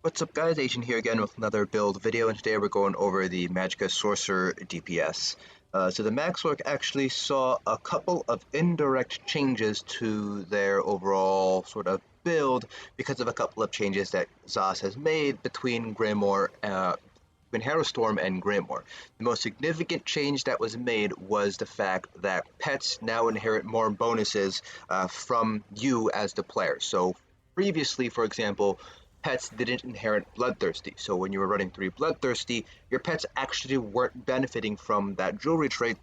What's up guys, Asian here again with another build video, and today we're going over the Magicka Sorcerer DPS. So the Magsorc actually saw a couple of indirect changes to their overall sort of build because of a couple of changes that Zaz has made between Greymoor, between Harrowstorm and Greymoor. The most significant change that was made was the fact that pets now inherit more bonuses from you as the player. So previously, for example, pets didn't inherit Bloodthirsty. So when you were running 3 Bloodthirsty, your pets actually weren't benefiting from that jewelry trait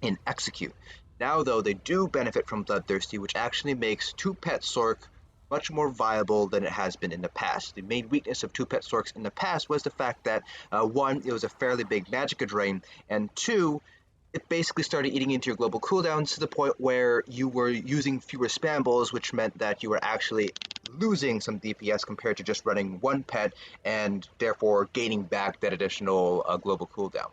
in Execute. Now though, they do benefit from Bloodthirsty, which actually makes 2-pet Sorc much more viable than it has been in the past. The main weakness of 2-pet Sorcs in the past was the fact that 1, it was a fairly big Magicka drain, and 2, it basically started eating into your global cooldowns to the point where you were using fewer spambles, which meant that you were actually losing some DPS compared to just running 1 pet and therefore gaining back that additional global cooldown.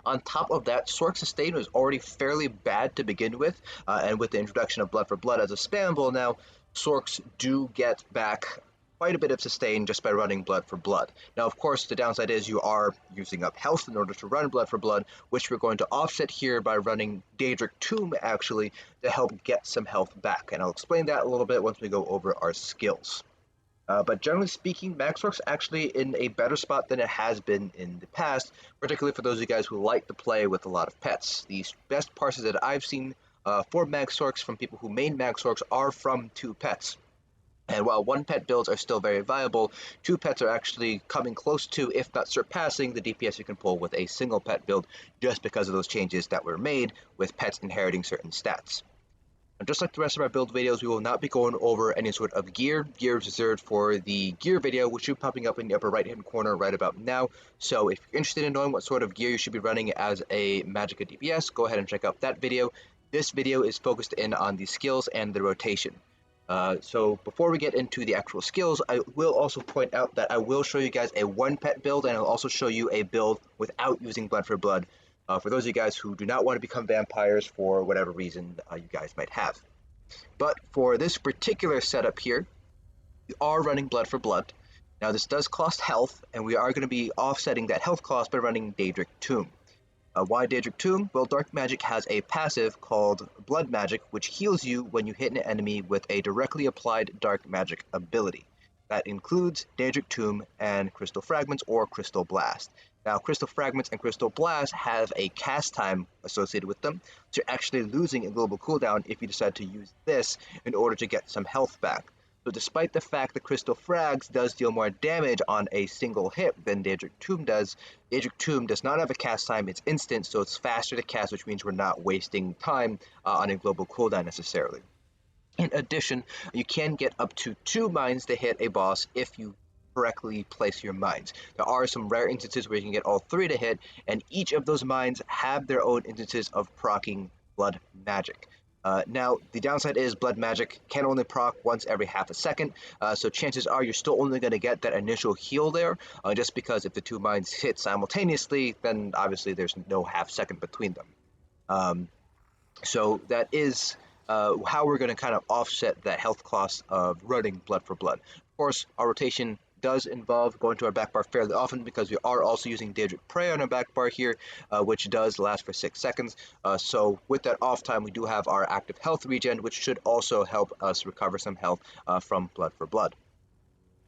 On top of that, Sorc Sustain was already fairly bad to begin with, and with the introduction of Blood for Blood as a spamble now, Sorcs do get back quite a bit of sustain just by running Blood for Blood. Now, of course, the downside is you are using up health in order to run Blood for Blood, which we're going to offset here by running Daedric Tomb, actually, to help get some health back. And I'll explain that a little bit once we go over our skills. But generally speaking, Magsorc's actually in a better spot than it has been in the past, particularly for those of you guys who like to play with a lot of pets. The best parses that I've seen for Magsorcs from people who main Magsorcs are from 2 pets. And while 1-pet builds are still very viable, 2 pets are actually coming close to, if not surpassing, the DPS you can pull with a single pet build just because of those changes that were made with pets inheriting certain stats. And just like the rest of our build videos, we will not be going over any sort of gear. Gear is reserved for the gear video, which should be popping up in the upper right hand corner right about now. So if you're interested in knowing what sort of gear you should be running as a Magicka DPS, go ahead and check out that video. This video is focused in on the skills and the rotation. So before we get into the actual skills, I will also point out that I will show you guys a 1-pet build, and I'll also show you a build without using Blood for Blood, for those of you guys who do not want to become vampires for whatever reason you guys might have. But for this particular setup here, we are running Blood for Blood. Now this does cost health, and we are going to be offsetting that health cost by running Daedric Tomb. Why Daedric Tomb? Well, Dark Magic has a passive called Blood Magic, which heals you when you hit an enemy with a directly applied Dark Magic ability. That includes Daedric Tomb and Crystal Fragments or Crystal Blast. Now, Crystal Fragments and Crystal Blast have a cast time associated with them, so you're actually losing a global cooldown if you decide to use this in order to get some health back. So despite the fact that Crystal Frags does deal more damage on a single hit than Daedric Tomb does, Daedric Tomb does not have a cast time, it's instant, so it's faster to cast, which means we're not wasting time on a global cooldown necessarily. In addition, you can get up to 2 mines to hit a boss if you correctly place your mines. There are some rare instances where you can get all 3 to hit, and each of those mines have their own instances of proccing Blood Magic. Now, the downside is Blood Magic can only proc once every half a second, so chances are you're still only going to get that initial heal there, just because if the 2 mines hit simultaneously, then obviously there's no half second between them. So that is how we're going to kind of offset that health cost of running Blood for Blood. Of course, our rotation does involve going to our back bar fairly often because we are also using Daedric Prey on our back bar here, which does last for 6 seconds. So with that off time, we do have our active health regen, which should also help us recover some health from Blood for Blood.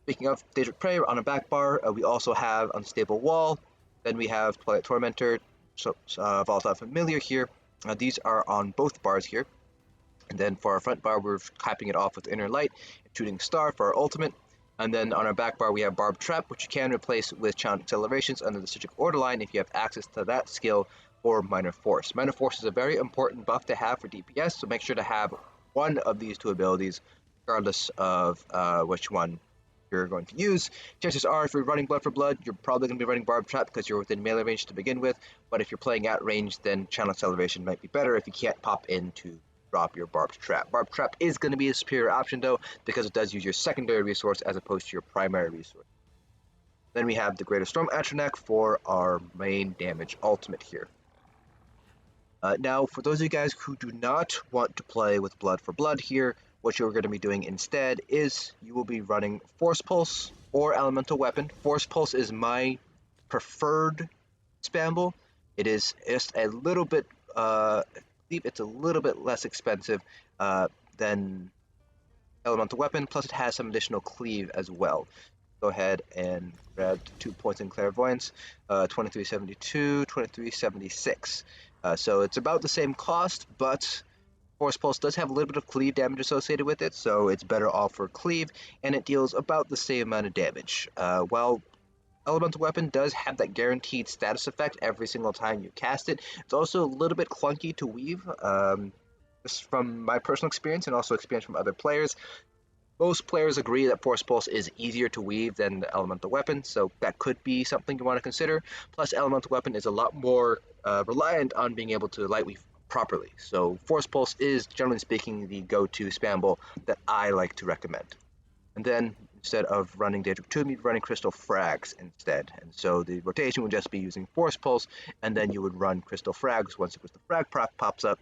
Speaking of Daedric Prey on a back bar, we also have Unstable Wall. Then we have Twilight Tormentor, Volatile Familiar here. These are on both bars here. And then for our front bar, we're capping it off with Inner Light, Shooting Star for our ultimate. And then on our back bar, we have Barbed Trap, which you can replace with Channel Accelerations under the Strategic Order line if you have access to that skill, or Minor Force. Minor Force is a very important buff to have for DPS, so make sure to have one of these 2 abilities, regardless of which one you're going to use. Chances are, if you're running Blood for Blood, you're probably going to be running Barbed Trap because you're within melee range to begin with, but if you're playing at range, then Channel Acceleration might be better if you can't pop into drop your Barbed Trap. Barbed Trap is going to be a superior option though, because it does use your secondary resource as opposed to your primary resource. Then we have the Greater Storm Atronach for our main damage ultimate here. Now, for those of you guys who do not want to play with Blood for Blood here, what you're going to be doing instead is you will be running Force Pulse, or Elemental Weapon. Force Pulse is my preferred spamble. It is just a little bit, I believe it's a little bit less expensive than Elemental Weapon, plus it has some additional cleave as well. Go ahead and grab 2 points in Clairvoyance, 2372, 2376. So it's about the same cost, but Force Pulse does have a little bit of cleave damage associated with it, so it's better off for cleave, and it deals about the same amount of damage. While Elemental Weapon does have that guaranteed status effect every single time you cast it, it's also a little bit clunky to weave. Just from my personal experience and also experience from other players, most players agree that Force Pulse is easier to weave than the Elemental Weapon, so that could be something you want to consider. Plus, Elemental Weapon is a lot more reliant on being able to light weave properly. So Force Pulse is, generally speaking, the go-to spamble that I like to recommend. And then, instead of running Daedric Tomb, you'd be running Crystal Frags instead. And so the rotation would just be using Force Pulse, and then you would run Crystal Frags once the Crystal Frag proc pops up.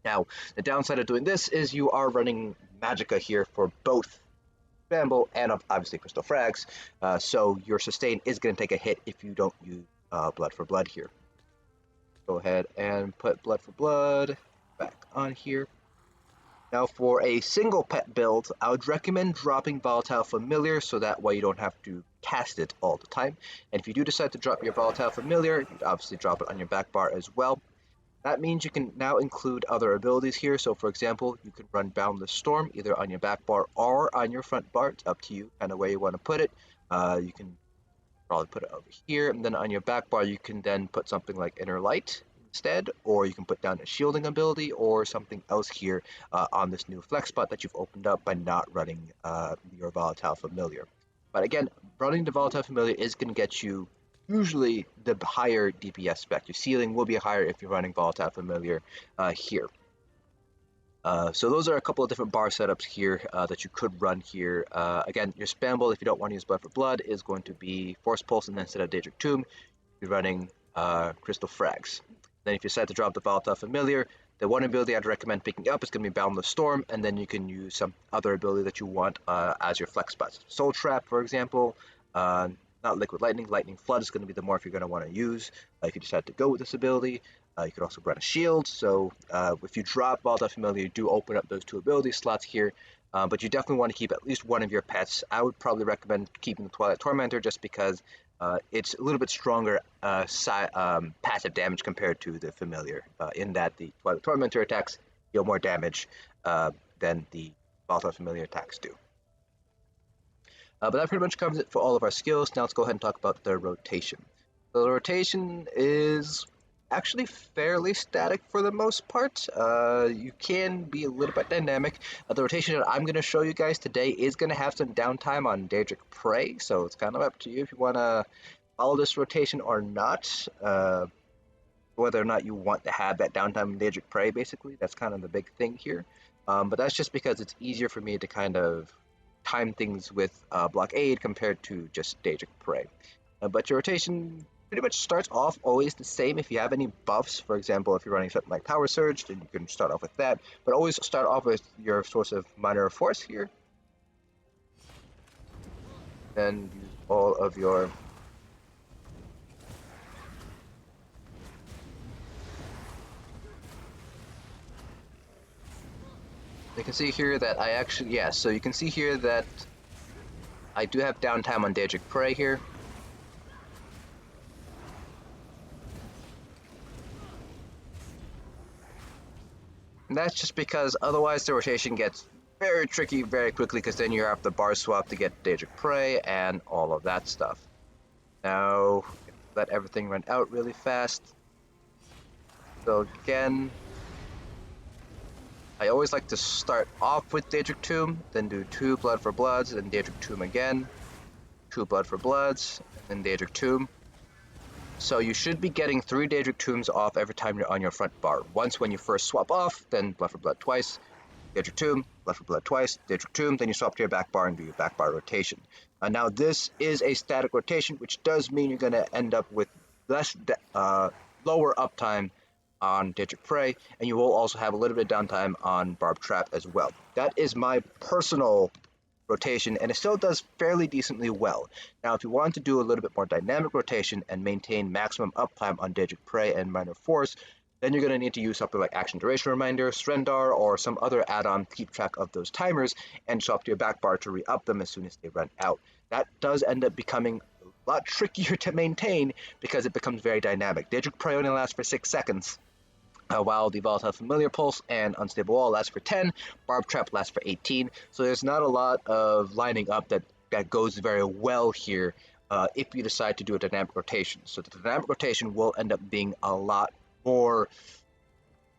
Now, the downside of doing this is you are running Magicka here for both Spamble and obviously Crystal Frags, so your sustain is going to take a hit if you don't use Blood for Blood here. Go ahead and put Blood for Blood back on here. Now for a single pet build, I would recommend dropping Volatile Familiar so that way you don't have to cast it all the time. And if you do decide to drop your Volatile Familiar, you'd obviously drop it on your back bar as well. That means you can now include other abilities here. So for example, you can run Boundless Storm either on your back bar or on your front bar. It's up to you kind of where you want to put it. You can probably put it over here, and then on your back bar you can then put something like Inner Light instead, or you can put down a shielding ability or something else here on this new flex spot that you've opened up by not running your Volatile Familiar. But again, running the Volatile Familiar is going to get you usually the higher DPS spec. Your ceiling will be higher if you're running Volatile Familiar here. So those are a couple of different bar setups here that you could run here. Again, your spamble, if you don't want to use Blood for Blood, is going to be Force Pulse, and then instead of Daedric Tomb, you're running Crystal Frags. Then if you decide to drop the Volatile Familiar, the one ability I'd recommend picking up is going to be Boundless Storm, and then you can use some other ability that you want as your flex spots. Soul Trap, for example, not Liquid Lightning. Lightning Flood is going to be the morph you're going to want to use if you decide to go with this ability. You could also run a shield, so if you drop Volatile Familiar, you do open up those 2 ability slots here, but you definitely want to keep at least one of your pets. I would probably recommend keeping the Twilight Tormentor just because it's a little bit stronger passive damage compared to the Familiar, in that the Twilight Tormentor attacks deal more damage than the Volatile Familiar attacks do. But that pretty much covers it for all of our skills. Now let's go ahead and talk about the rotation. So the rotation is actually fairly static for the most part. You can be a little bit dynamic. The rotation that I'm going to show you guys today is going to have some downtime on Daedric Prey, so it's kind of up to you if you want to follow this rotation or not. Whether or not you want to have that downtime on Daedric Prey, basically, that's kind of the big thing here. But that's just because it's easier for me to kind of time things with Blockade compared to just Daedric Prey. But your rotation pretty much starts off always the same. If you have any buffs, for example, if you're running something like Power Surge, then you can start off with that. But always start off with your source of Minor Force here. Then use all of your You can see here that I actually, yeah, so you can see here that I do have downtime on Daedric Prey here. And that's just because otherwise the rotation gets very tricky very quickly, because then you have the bar swap to get Daedric Prey and all of that stuff. Now, let everything run out really fast. So again, I always like to start off with Daedric Tomb, then do 2 Blood for Bloods, then Daedric Tomb again, 2 Blood for Bloods, and then Daedric Tomb. So you should be getting 3 Daedric Tombs off every time you're on your front bar. Once when you first swap off, then Blood for Blood twice, Daedric Tomb, Blood for Blood twice, Daedric Tomb, then you swap to your back bar and do your back bar rotation. Now this is a static rotation, which does mean you're going to end up with lower uptime on Daedric Prey, and you will also have a little bit of downtime on Barb Trap as well. That is my personal rotation, and it still does fairly decently well. Now, if you want to do a little bit more dynamic rotation and maintain maximum uptime on Daedric Prey and Minor Force, then you're going to need to use something like Action Duration Reminder, Strendar, or some other add-on to keep track of those timers and swap to your back bar to re-up them as soon as they run out. That does end up becoming a lot trickier to maintain because it becomes very dynamic. Daedric Prey only lasts for 6 seconds, while the Volatile Familiar Pulse and Unstable Wall lasts for 10, Barb Trap lasts for 18, so there's not a lot of lining up that goes very well here if you decide to do a dynamic rotation. So the dynamic rotation will end up being a lot more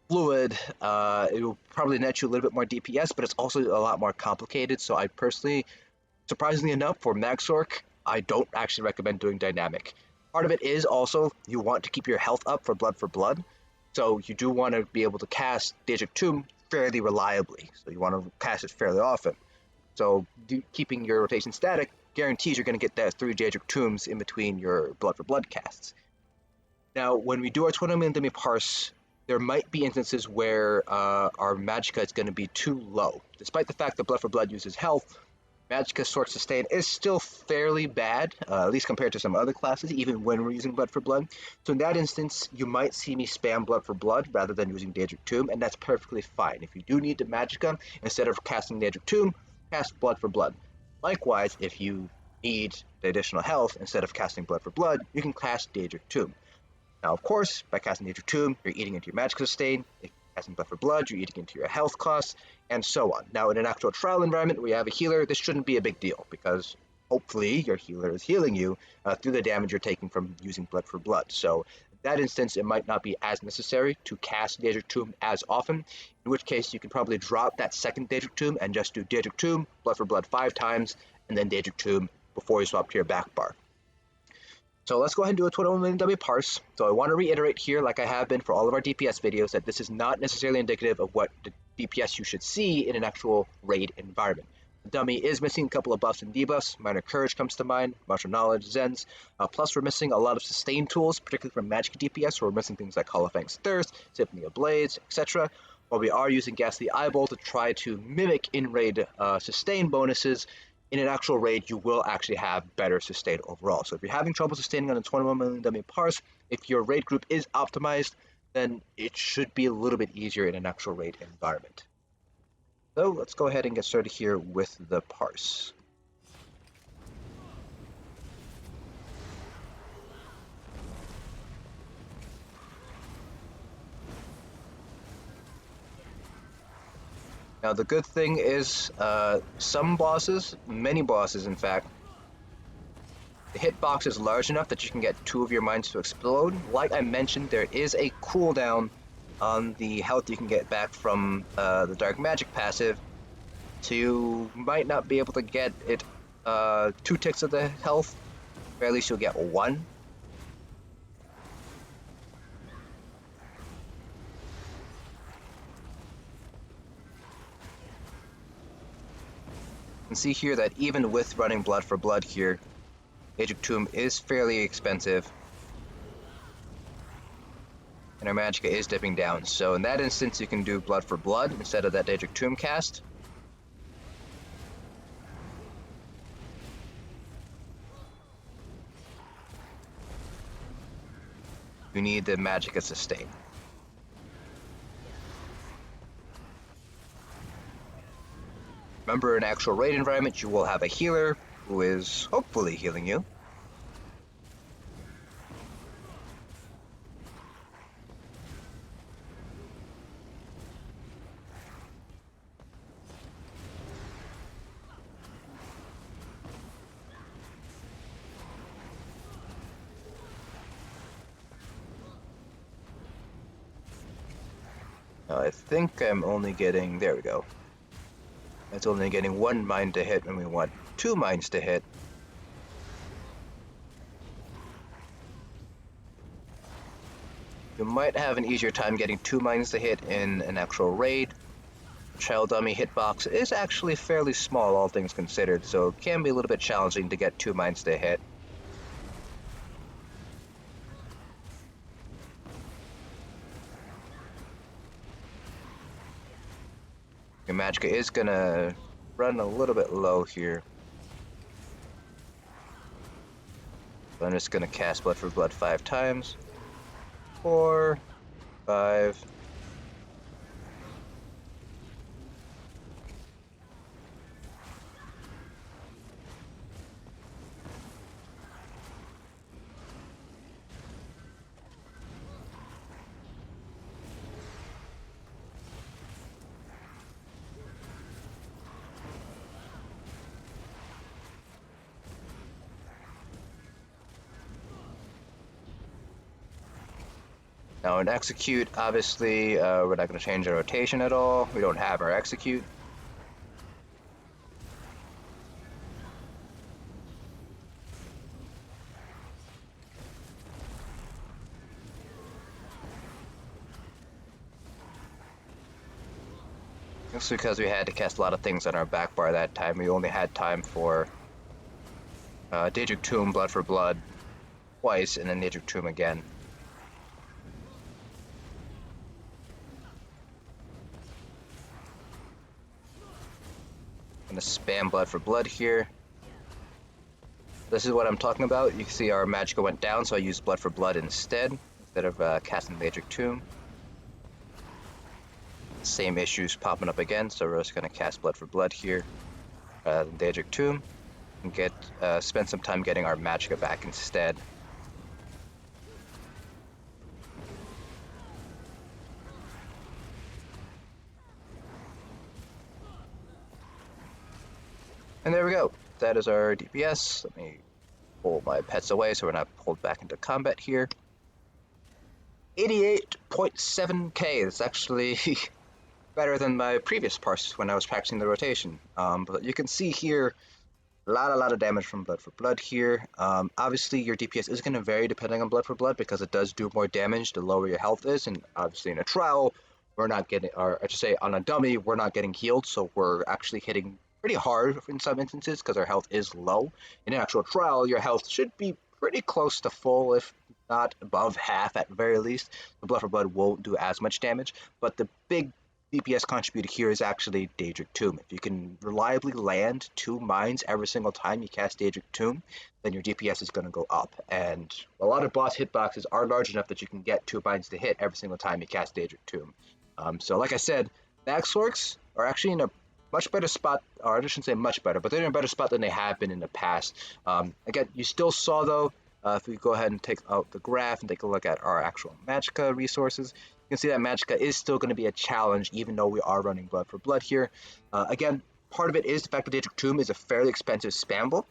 fluid. It will probably net you a little bit more DPS, but it's also a lot more complicated, so I personally, surprisingly enough, for Magsork, I don't actually recommend doing dynamic. Part of it is also you want to keep your health up for Blood, so you do want to be able to cast Daedric Tomb fairly reliably, so you want to cast it fairly often. So keeping your rotation static guarantees you're going to get that 3 Daedric Tombs in between your Blood casts. Now, when we do our 20 million dummy parse, there might be instances where our Magicka is going to be too low. Despite the fact that Blood uses health, Magicka Sword Sustain is still fairly bad, at least compared to some other classes, even when we're using Blood. So in that instance, you might see me spam Blood rather than using Daedric Tomb, and that's perfectly fine. If you do need the Magicka, instead of casting Daedric Tomb, cast Blood. Likewise, if you need the additional health, instead of casting Blood, you can cast Daedric Tomb. Now, of course, by casting Daedric Tomb, you're eating into your Magicka Sustain. If you're casting Blood, you're eating into your health costs, and so on. Now, in an actual trial environment where you have a healer, this shouldn't be a big deal, because hopefully your healer is healing you through the damage you're taking from using Blood. So, in that instance, it might not be as necessary to cast Daedric Tomb as often, in which case you can probably drop that second Daedric Tomb and just do Daedric Tomb, Blood 5 times, and then Daedric Tomb before you swap to your back bar. So let's go ahead and do a 21 million dummy parse. So I want to reiterate here, like I have been for all of our DPS videos, that this is not necessarily indicative of what the DPS you should see in an actual raid environment. The dummy is missing a couple of buffs and debuffs. Minor Courage comes to mind, Martial Knowledge, Zens. Plus we're missing a lot of sustain tools, particularly from Magicka DPS, where we're missing things like Hall of Fang's Thirst, Symphony of Blades, etc. While we are using Ghastly Eyeball to try to mimic in-raid sustain bonuses, in an actual raid, you will actually have better sustain overall. So if you're having trouble sustaining on a 21 million dummy parse, if your raid group is optimized, then it should be a little bit easier in an actual raid environment. So let's go ahead and get started here with the parse. Now the good thing is, some bosses, many bosses in fact, the hitbox is large enough that you can get 2 of your mines to explode. Like I mentioned, there is a cooldown on the health you can get back from the Dark Magic passive, so you might not be able to get it 2 ticks of the health, or at least you'll get 1. You can see here that even with running Blood here, Daedric Tomb is fairly expensive, and our Magicka is dipping down. So in that instance, you can do Blood instead of that Daedric Tomb cast. You need the Magicka Sustain. Remember, in an actual raid environment, you will have a healer who is hopefully healing you. Now, I think I'm only getting, there we go. It's only getting 1 mine to hit when we want 2 mines to hit. You might have an easier time getting 2 mines to hit in an actual raid. Child dummy hitbox is actually fairly small, all things considered, so it can be a little bit challenging to get 2 mines to hit. Your Magicka is gonna running a little bit low here. So I'm just going to cast Blood for Blood 5 times. 4, 5. Now in Execute, obviously, we're not going to change our rotation at all. We don't have our Execute. Just because we had to cast a lot of things on our back bar that time, we only had time for Daedric Tomb, Blood for Blood twice, and then Daedric Tomb again. I'm going to spam Blood for Blood here. This is what I'm talking about. You can see our Magicka went down, so I used Blood for Blood instead of casting Daedric Tomb. Same issues popping up again, so we're just going to cast Blood for Blood here, Daedric Tomb, and spend some time getting our Magicka back instead. And there we go. That is our DPS. Let me pull my pets away so we're not pulled back into combat here. 88.7k. It's actually better than my previous parse when I was practicing the rotation. But you can see here a lot of damage from Blood for Blood here. Obviously your DPS is going to vary depending on Blood for Blood because it does do more damage the lower your health is, and obviously in a trial we're not getting, or I should say on a dummy, we're not getting healed, so we're actually hitting pretty hard in some instances because our health is low. In an actual trial, your health should be pretty close to full, if not above half at very least. The Blood for Blood won't do as much damage, but the big DPS contributor here is actually Daedric Tomb. If you can reliably land 2 mines every single time you cast Daedric Tomb, then your DPS is going to go up. And a lot of boss hitboxes are large enough that you can get 2 mines to hit every single time you cast Daedric Tomb. So like I said, Maxworks are actually in a much better spot, or I shouldn't say much better, but they're in a better spot than they have been in the past. Again, you still saw though, if we go ahead and take out the graph and take a look at our actual Magicka resources, you can see that Magicka is still going to be a challenge even though we are running Blood for Blood here. Again, part of it is the fact that Daedric Tomb is a fairly expensive spamble.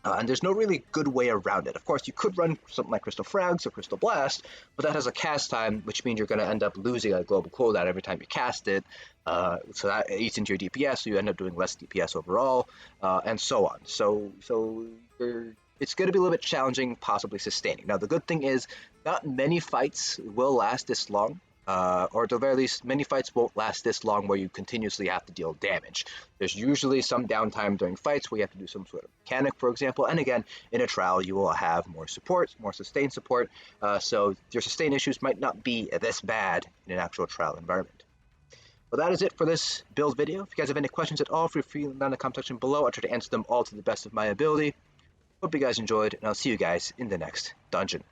And there's no really good way around it. Of course, you could run something like Crystal Frags or Crystal Blast, but that has a cast time, which means you're going to end up losing a global cooldown every time you cast it. So that eats into your DPS, so you end up doing less DPS overall, and so on. So it's going to be a little bit challenging, possibly sustaining. Now, the good thing is, not many fights will last this long. Or at the very least, many fights won't last this long where you continuously have to deal damage. There's usually some downtime during fights where you have to do some sort of mechanic, for example, and again, in a trial you will have more support, more sustained support, so your sustain issues might not be this bad in an actual trial environment. Well, that is it for this build video. If you guys have any questions at all, feel free to leave in the comment section below. I'll try to answer them all to the best of my ability. Hope you guys enjoyed, and I'll see you guys in the next dungeon.